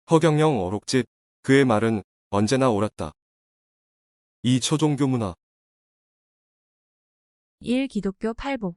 허경영 어록집, 그의 말은 언제나 옳았다. 이 초종교 문화. 1. 기독교 팔복.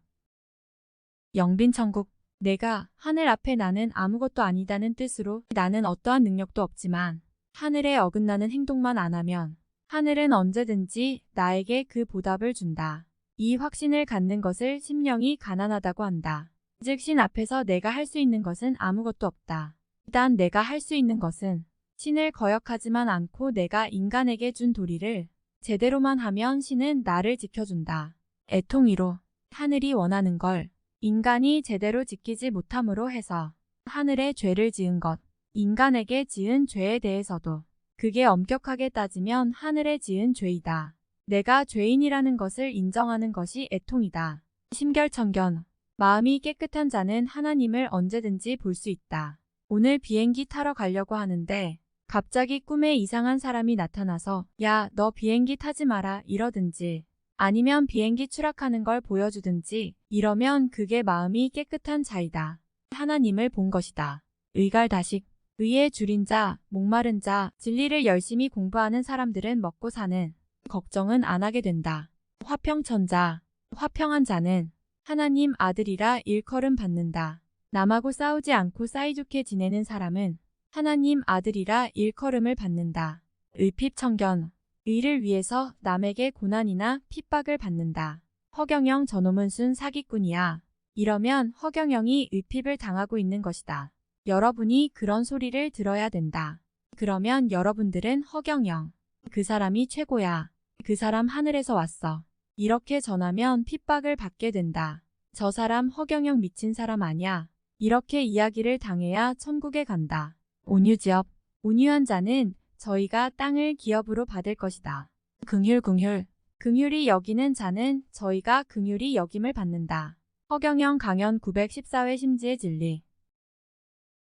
영빈천국. 내가 하늘 앞에 나는 아무것도 아니다는 뜻으로 나는 어떠한 능력도 없지만 하늘에 어긋나는 행동만 안 하면 하늘은 언제든지 나에게 그 보답을 준다. 이 확신을 갖는 것을 심령이 가난하다고 한다. 즉 신 앞에서 내가 할 수 있는 것은 아무것도 없다. 단 내가 할 수 있는 것은 신을 거역하지만 않고 내가 인간에게 준 도리를 제대로만 하면 신은 나를 지켜준다. 애통이로 하늘이 원하는 걸 인간이 제대로 지키지 못함으로 해서 하늘에 죄를 지은 것, 인간에게 지은 죄에 대해서도 그게 엄격하게 따지면 하늘에 지은 죄이다. 내가 죄인이라는 것을 인정하는 것이 애통이다. 심결천견. 마음이 깨끗한 자는 하나님을 언제든지 볼 수 있다. 오늘 비행기 타러 가려고 하는데 갑자기 꿈에 이상한 사람이 나타나서 야, 너 비행기 타지 마라 이러든지 아니면 비행기 추락하는 걸 보여주든지 이러면 그게 마음이 깨끗한 자이다. 하나님을 본 것이다. 의갈다식. 의에 줄인 자, 목마른 자, 진리를 열심히 공부하는 사람들은 먹고 사는 걱정은 안 하게 된다. 화평천자. 화평한 자는 하나님 아들이라 일컬음 받는다. 남하고 싸우지 않고 사이좋게 지내는 사람은 하나님 아들이라 일컬음을 받는다. 의핍청견. 의를 위해서 남에게 고난이나 핍박을 받는다. 허경영 저놈은 순 사기꾼이야. 이러면 허경영이 의핍을 당하고 있는 것이다. 여러분이 그런 소리를 들어야 된다. 그러면 여러분들은 허경영. 그 사람이 최고야. 그 사람 하늘에서 왔어. 이렇게 전하면 핍박을 받게 된다. 저 사람 허경영 미친 사람 아냐. 이렇게 이야기를 당해야 천국에 간다. 온유지업. 온유한 자는 저희가 땅을 기업으로 받을 것이다. 긍휼. 긍휼이 여기는 자는 저희가 긍휼이 여김을 받는다. 허경영 강연 914회 심지의 진리.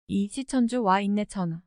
2. 시천주와 인내천.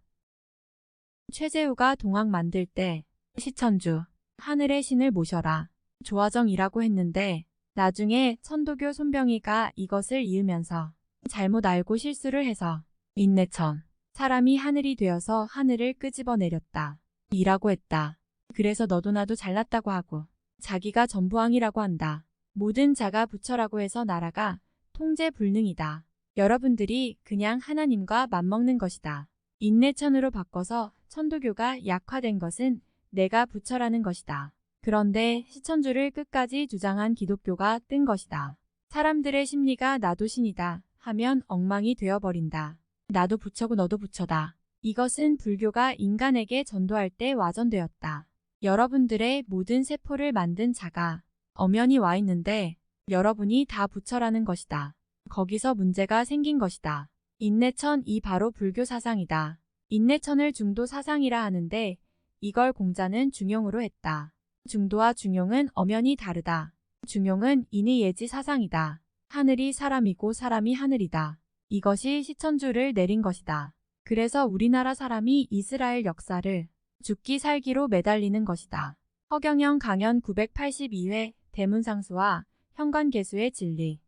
최재우가 동학 만들 때 시천주, 하늘의 신을 모셔라. 조화정이라고 했는데 나중에 천도교 손병희가 이것을 이으면서 잘못 알고 실수를 해서 인내천, 사람이 하늘이 되어서 하늘을 끄집어내렸다. 이라고 했다. 그래서 너도 나도 잘났다고 하고 자기가 전부왕이라고 한다. 모든 자가 부처라고 해서 나라가 통제불능이다. 여러분들이 그냥 하나님과 맞먹는 것이다. 인내천으로 바꿔서 천도교가 약화된 것은 내가 부처라는 것이다. 그런데 시천주를 끝까지 주장한 기독교가 뜬 것이다. 사람들의 심리가 나도 신이다 하면 엉망이 되어버린다. 나도 부처고 너도 부처다. 이것은 불교가 인간에게 전도할 때 와전되었다. 여러분들의 모든 세포를 만든 자가 엄연히 와 있는데 여러분이 다 부처라는 것이다. 거기서 문제가 생긴 것이다. 인내천 이 바로 불교 사상이다. 인내천을 중도 사상이라 하는데 이걸 공자는 중용으로 했다. 중도와 중용은 엄연히 다르다. 중용은 인의예지 사상이다. 하늘이 사람이고 사람이 하늘이다. 이것이 시천주를 내린 것이다. 그래서 우리나라 사람이 이스라엘 역사를 죽기 살기로 매달리는 것이다. 허경영 강연 982회 대문상수와 현관계수의 진리.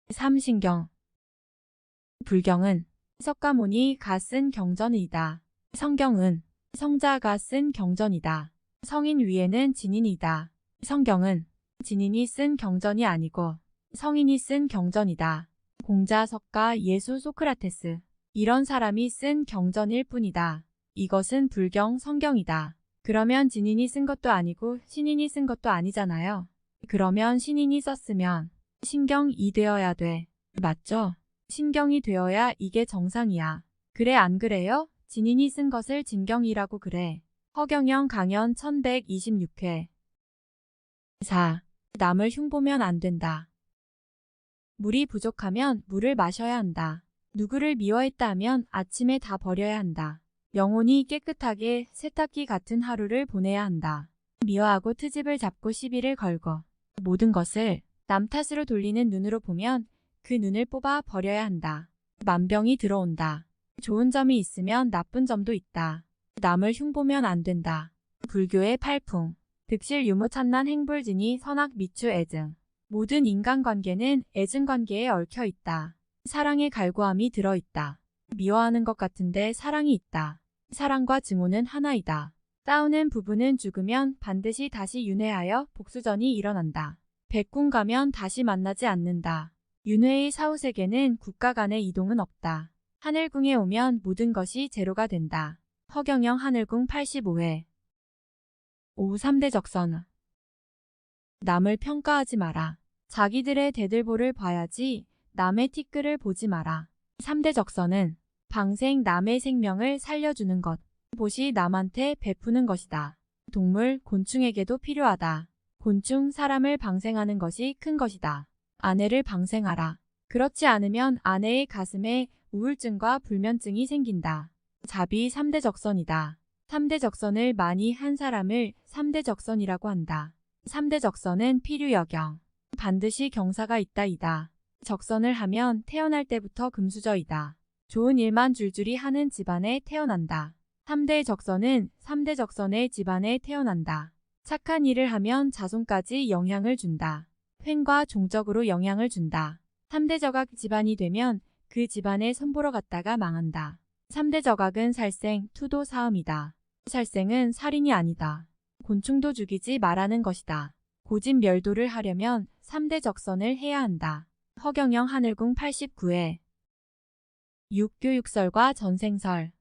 3. 신경. 불경은 석가모니가 쓴 경전이다. 성경은 성자가 쓴 경전이다. 성인 위에는 진인이다. 성경은 진인이 쓴 경전이 아니고 성인이 쓴 경전이다. 공자, 석가, 예수, 소크라테스 이런 사람이 쓴 경전일 뿐이다. 이것은 불경, 성경이다. 그러면 진인이 쓴 것도 아니고 신인이 쓴 것도 아니잖아요. 그러면 신인이 썼으면 신경이 되어야 돼. 맞죠? 신경이 되어야 이게 정상이야. 그래 안 그래요? 진인이 쓴 것을 진경이라고 그래. 허경영 강연 1126회. 4. 남을 흉보면 안 된다. 물이 부족하면 물을 마셔야 한다. 누구를 미워했다 하면 아침에 다 버려야 한다. 영혼이 깨끗하게 세탁기 같은 하루를 보내야 한다. 미워하고 트집을 잡고 시비를 걸고 모든 것을 남 탓으로 돌리는 눈으로 보면 그 눈을 뽑아 버려야 한다. 만병이 들어온다. 좋은 점이 있으면 나쁜 점도 있다. 남을 흉보면 안 된다. 불교의 팔풍. 득실 유무 찬난 행불진이 선악 미추 애증. 모든 인간관계는 애증관계에 얽혀 있다. 사랑의 갈구함이 들어있다. 미워하는 것 같은데 사랑이 있다. 사랑과 증오는 하나이다. 싸우는 부부는 죽으면 반드시 다시 윤회하여 복수전이 일어난다. 백군 가면 다시 만나지 않는다. 윤회의 사후세계는 국가 간의 이동은 없다. 하늘궁에 오면 모든 것이 제로가 된다. 허경영 하늘궁 85회. 오후 3대 적선. 남을 평가하지 마라. 자기들의 대들보를 봐야지 남의 티끌을 보지 마라. 3대 적선은 방생 남의 생명을 살려주는 것. 보시 남한테 베푸는 것이다. 동물, 곤충에게도 필요하다. 곤충, 사람을 방생하는 것이 큰 것이다. 아내를 방생하라. 그렇지 않으면 아내의 가슴에 우울증과 불면증이 생긴다. 자비 3대 적선이다. 3대 적선을 많이 한 사람을 3대 적선이라고 한다. 3대 적선은 필유여경. 반드시 경사가 있다이다. 적선을 하면 태어날 때부터 금수저이다. 좋은 일만 줄줄이 하는 집안에 태어난다. 3대 적선은 3대 적선의 집안에 태어난다. 착한 일을 하면 자손까지 영향을 준다. 횡과 종적으로 영향을 준다. 3대 적악 집안이 되면 그 집안에 손보러 갔다가 망한다. 3대 적악은 살생, 투도 사음이다. 살생은 살인이 아니다. 곤충도 죽이지 말라는 것이다. 고집 멸도를 하려면 3대 적선을 해야 한다. 허경영 하늘궁 89회. 육교육설과 전생설.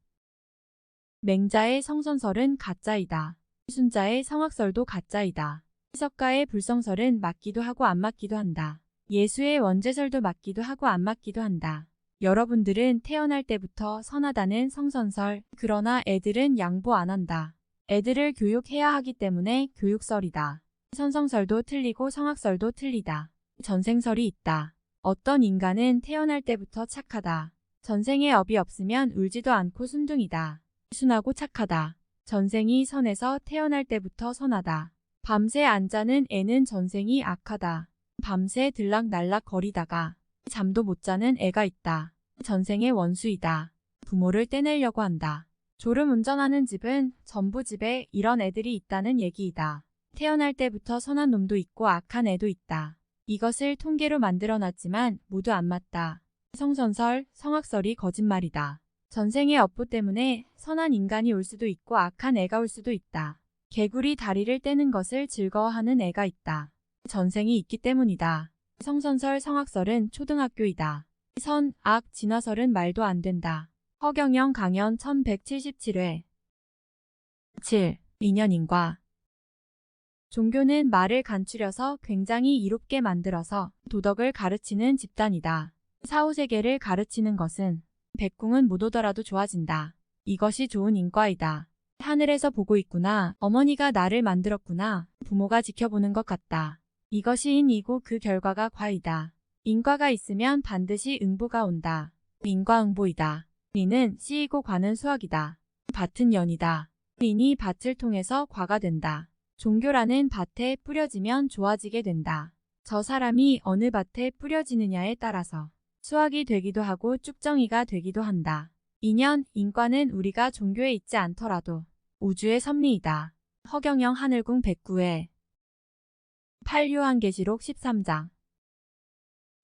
맹자의 성선설은 가짜이다. 순자의 성악설도 가짜이다. 해석가의 불성설은 맞기도 하고 안 맞기도 한다. 예수의 원죄설도 맞기도 하고 안 맞기도 한다. 여러분들은 태어날 때부터 선하다는 성선설, 그러나 애들은 양보 안 한다. 애들을 교육해야 하기 때문에 교육설이다. 선성설도 틀리고 성악설도 틀리다. 전생설이 있다. 어떤 인간은 태어날 때부터 착하다. 전생에 업이 없으면 울지도 않고 순둥이다. 순하고 착하다. 전생이 선해서 태어날 때부터 선하다. 밤새 안 자는 애는 전생이 악하다. 밤새 들락날락 거리다가 잠도 못 자는 애가 있다. 전생의 원수이다. 부모를 떼내려고 한다. 졸음 운전하는 집은 전부 집에 이런 애들이 있다는 얘기이다. 태어날 때부터 선한 놈도 있고 악한 애도 있다. 이것을 통계로 만들어놨지만 모두 안 맞다. 성선설, 성악설이 거짓말이다. 전생의 업보 때문에 선한 인간이 올 수도 있고 악한 애가 올 수도 있다. 개구리 다리를 떼는 것을 즐거워하는 애가 있다. 전생이 있기 때문이다. 성선설, 성악설은 초등학교이다. 선, 악, 진화설은 말도 안 된다. 허경영 강연 1177회. 7. 인연인과. 종교는 말을 간추려서 굉장히 이롭게 만들어서 도덕을 가르치는 집단이다. 사후세계를 가르치는 것은 백궁은 못 오더라도 좋아진다. 이것이 좋은 인과이다. 하늘에서 보고 있구나. 어머니가 나를 만들었구나. 부모가 지켜보는 것 같다. 이것이 인이고 그 결과가 과이다. 인과가 있으면 반드시 응보가 온다. 인과응보이다. 인은 씨이고 과는 수학이다. 밭은 연이다. 인이 밭을 통해서 과가 된다. 종교라는 밭에 뿌려지면 좋아지게 된다. 저 사람이 어느 밭에 뿌려지느냐에 따라서 수학이 되기도 하고 쭉정이가 되기도 한다. 인연, 인과는 우리가 종교에 있지 않더라도 우주의 섭리이다. 허경영 하늘궁 109회. 8. 요한계시록 13장.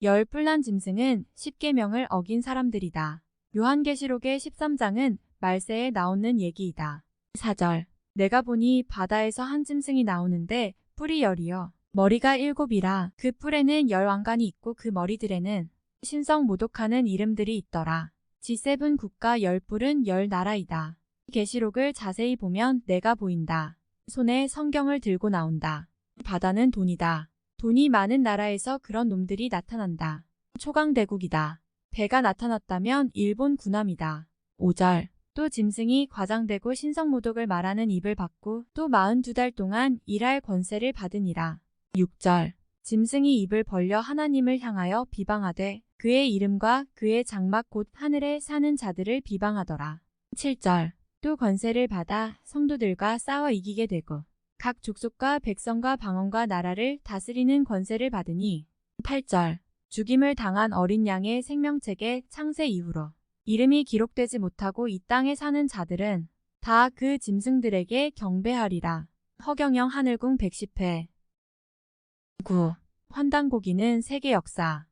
열 뿔난 짐승은 10계명을 어긴 사람들이다. 요한계시록의 13장은 말세에 나오는 얘기이다. 4절. 내가 보니 바다에서 한 짐승이 나오는데 뿔이 10이요. 머리가 7이라. 그 뿔에는 10왕관이 있고 그 머리들에는 신성 모독하는 이름들이 있더라. G7 국가 10뿔은 10나라이다. 계시록을 자세히 보면 내가 보인다. 손에 성경을 들고 나온다. 바다는 돈이다. 돈이 많은 나라에서 그런 놈들이 나타난다. 초강대국이다. 배가 나타났다면 일본 군함이다. 5절. 또 짐승이 과장되고 신성모독을 말하는 입을 받고 또 42달 동안 일할 권세를 받으니라. 6절. 짐승이 입을 벌려 하나님을 향하여 비방하되 그의 이름과 그의 장막 곧 하늘에 사는 자들을 비방하더라. 7절. 또 권세를 받아 성도들과 싸워 이기게 되고 각 족속과 백성과 방언과 나라를 다스리는 권세를 받으니. 8절. 죽임을 당한 어린 양의 생명책에 창세 이후로 이름이 기록되지 못하고 이 땅에 사는 자들은 다 그 짐승들에게 경배하리라. 허경영 하늘궁 110회. 9. 환단고기는 세계 역사.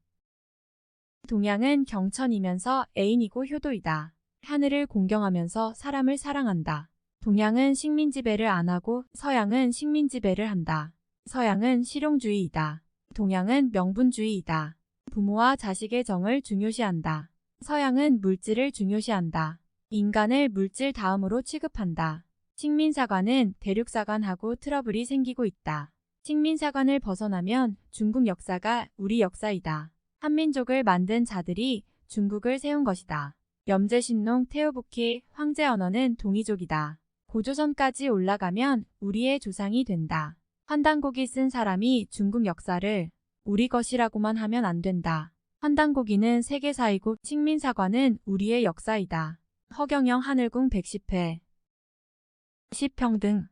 동양은 경천이면서 애인이고 효도이다. 하늘을 공경하면서 사람을 사랑한다. 동양은 식민지배를 안 하고 서양은 식민지배를 한다. 서양은 실용주의이다. 동양은 명분주의이다. 부모와 자식의 정을 중요시한다. 서양은 물질을 중요시한다. 인간을 물질 다음으로 취급한다. 식민사관은 대륙사관하고 트러블이 생기고 있다. 식민사관을 벗어나면 중국 역사가 우리 역사이다. 한민족을 만든 자들이 중국을 세운 것이다. 염제신농 태오부키 황제 언어는 동이족이다. 고조선까지 올라가면 우리의 조상이 된다. 환단고기 쓴 사람이 중국 역사를 우리 것이라고만 하면 안 된다. 환단고기는 세계사이고 식민사관은 우리의 역사이다. 허경영 하늘궁 110회 10평등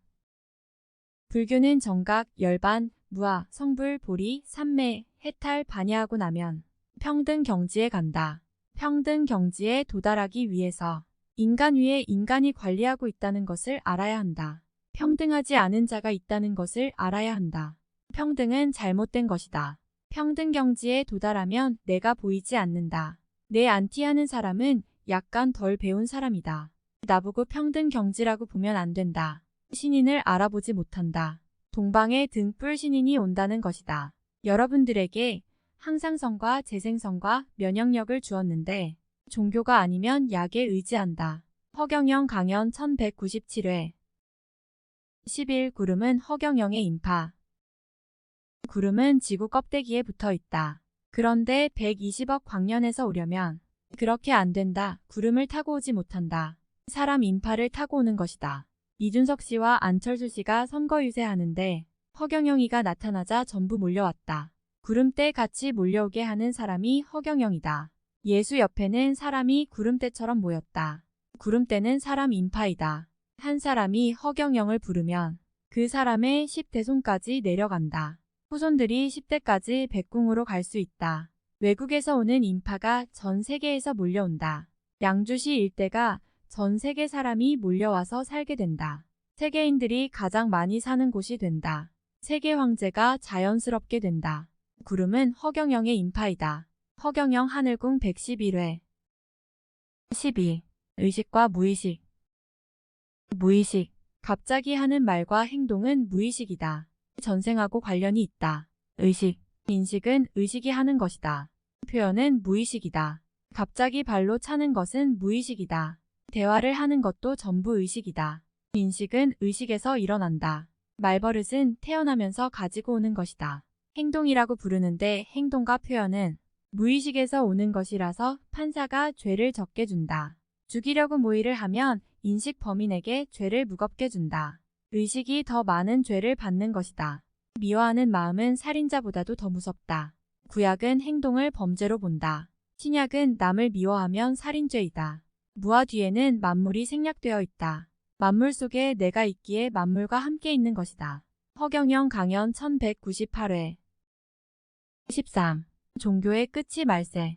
불교는 정각, 열반, 무아, 성불, 보리, 삼매, 해탈, 반야하고 나면 평등 경지에 간다. 평등 경지에 도달하기 위해서 인간 위에 인간이 관리하고 있다는 것을 알아야 한다. 평등하지 않은 자가 있다는 것을 알아야 한다. 평등은 잘못된 것이다. 평등 경지에 도달하면 내가 보이지 않는다. 내 안티하는 사람은 약간 덜 배운 사람이다. 나보고 평등 경지라고 보면 안 된다. 신인을 알아보지 못한다. 동방에 등불 신인이 온다는 것이다. 여러분들에게 항상성과 재생성과 면역력을 주었는데 종교가 아니면 약에 의지한다. 허경영 강연 1197회 11. 구름은 허경영의 인파. 구름은 지구 껍데기에 붙어 있다. 그런데 120억 광년에서 오려면 그렇게 안 된다. 구름을 타고 오지 못한다. 사람 인파를 타고 오는 것이다. 이준석 씨와 안철수 씨가 선거 유세하는데 허경영이가 나타나자 전부 몰려왔다. 구름대 같이 몰려오게 하는 사람이 허경영이다. 예수 옆에는 사람이 구름대처럼 모였다. 구름대는 사람 인파이다. 한 사람이 허경영을 부르면 그 사람의 10대손까지 내려간다. 후손들이 10대까지 백궁으로 갈 수 있다. 외국에서 오는 인파가 전 세계에서 몰려온다. 양주시 일대가 전 세계 사람이 몰려와서 살게 된다. 세계인들이 가장 많이 사는 곳이 된다. 세계 황제가 자연스럽게 된다. 구름은 허경영의 인파이다. 허경영 하늘궁 111회 12. 의식과 무의식. 무의식. 갑자기 하는 말과 행동은 무의식이다. 전생하고 관련이 있다. 의식. 인식은 의식이 하는 것이다. 표현은 무의식이다. 갑자기 발로 차는 것은 무의식이다. 대화를 하는 것도 전부 의식이다. 인식은 의식에서 일어난다. 말버릇은 태어나면서 가지고 오는 것이다. 행동이라고 부르는데 행동과 표현은 무의식에서 오는 것이라서 판사가 죄를 적게 준다. 죽이려고 모의를 하면 인식 범인에게 죄를 무겁게 준다. 의식이 더 많은 죄를 받는 것이다. 미워하는 마음은 살인자보다도 더 무섭다. 구약은 행동을 범죄로 본다. 신약은 남을 미워하면 살인죄이다. 무아 뒤에는 만물이 생략되어 있다. 만물 속에 내가 있기에 만물과 함께 있는 것이다. 허경영 강연 1198회 13. 종교의 끝이 말세.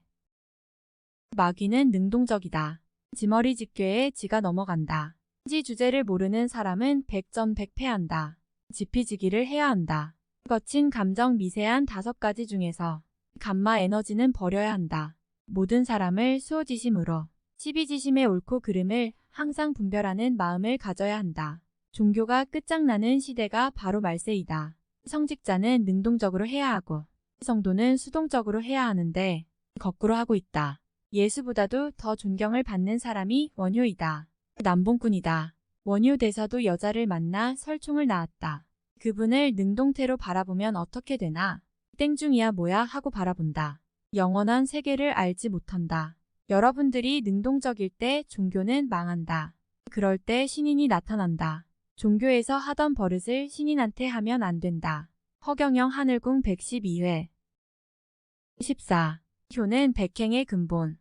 마귀는 능동적이다. 지머리 직교에 지가 넘어간다. 지 주제를 모르는 사람은 백전백패한다. 지피지기를 해야 한다. 거친 감정 미세한 5가지 중에서 감마 에너지는 버려야 한다. 모든 사람을 수호지심으로 시비지심의 옳고 그름을 항상 분별하는 마음을 가져야 한다. 종교가 끝장나는 시대가 바로 말세이다. 성직자는 능동적으로 해야 하고 성도는 수동적으로 해야 하는데 거꾸로 하고 있다. 예수보다도 더 존경을 받는 사람이 원효이다. 남봉꾼이다. 원효 대사도 여자를 만나 설총을 낳았다. 그분을 능동태로 바라보면 어떻게 되나? 땡중이야 뭐야 하고 바라본다. 영원한 세계를 알지 못한다. 여러분들이 능동적일 때 종교는 망한다. 그럴 때 신인이 나타난다. 종교에서 하던 버릇을 신인한테 하면 안 된다. 허경영 하늘궁 112회 14. 효는 백행의 근본.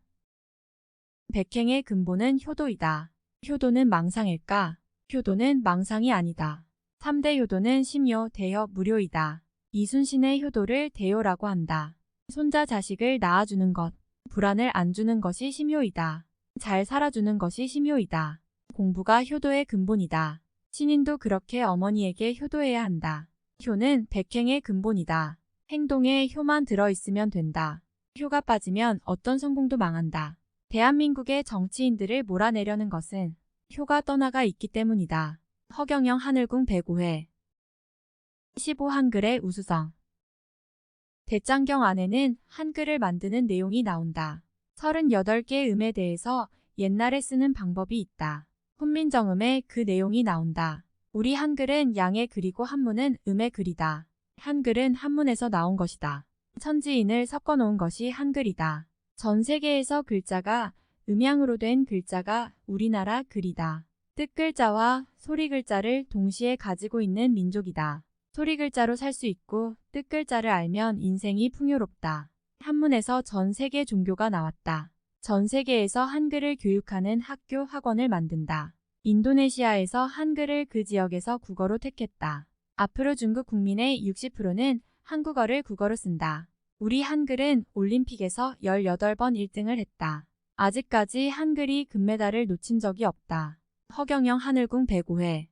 백행의 근본은 효도이다. 효도는 망상일까? 효도는 망상이 아니다. 3대 효도는 심요, 대여, 무료이다. 이순신의 효도를 대요라고 한다. 손자 자식을 낳아주는 것, 불안을 안 주는 것이 심효이다. 잘 살아주는 것이 심효이다. 공부가 효도의 근본이다. 신인도 그렇게 어머니에게 효도해야 한다. 효는 백행의 근본이다. 행동에 효만 들어있으면 된다. 효가 빠지면 어떤 성공도 망한다. 대한민국의 정치인들을 몰아내려는 것은 효가 떠나가 있기 때문이다. 허경영 하늘궁 105회 15 한글의 우수성. 대장경 안에는 한글을 만드는 내용이 나온다. 38개의 음에 대해서 옛날에 쓰는 방법이 있다. 훈민정음에 그 내용이 나온다. 우리 한글은 양에 그리고 한문은 음에 그리다. 한글은 한문에서 나온 것이다. 천지인을 섞어 놓은 것이 한글이다. 전 세계에서 글자가 음양으로 된 글자가 우리나라 글이다. 뜻글자와 소리글자를 동시에 가지고 있는 민족이다. 소리글자로 살 수 있고 뜻글자를 알면 인생이 풍요롭다. 한문에서 전 세계 종교가 나왔다. 전 세계에서 한글을 교육하는 학교 학원을 만든다. 인도네시아에서 한글을 그 지역에서 국어로 택했다. 앞으로 중국 국민의 60%는 한국어를 국어로 쓴다. 우리 한글은 올림픽에서 18번 1등을 했다. 아직까지 한글이 금메달을 놓친 적이 없다. 허경영 하늘궁 105회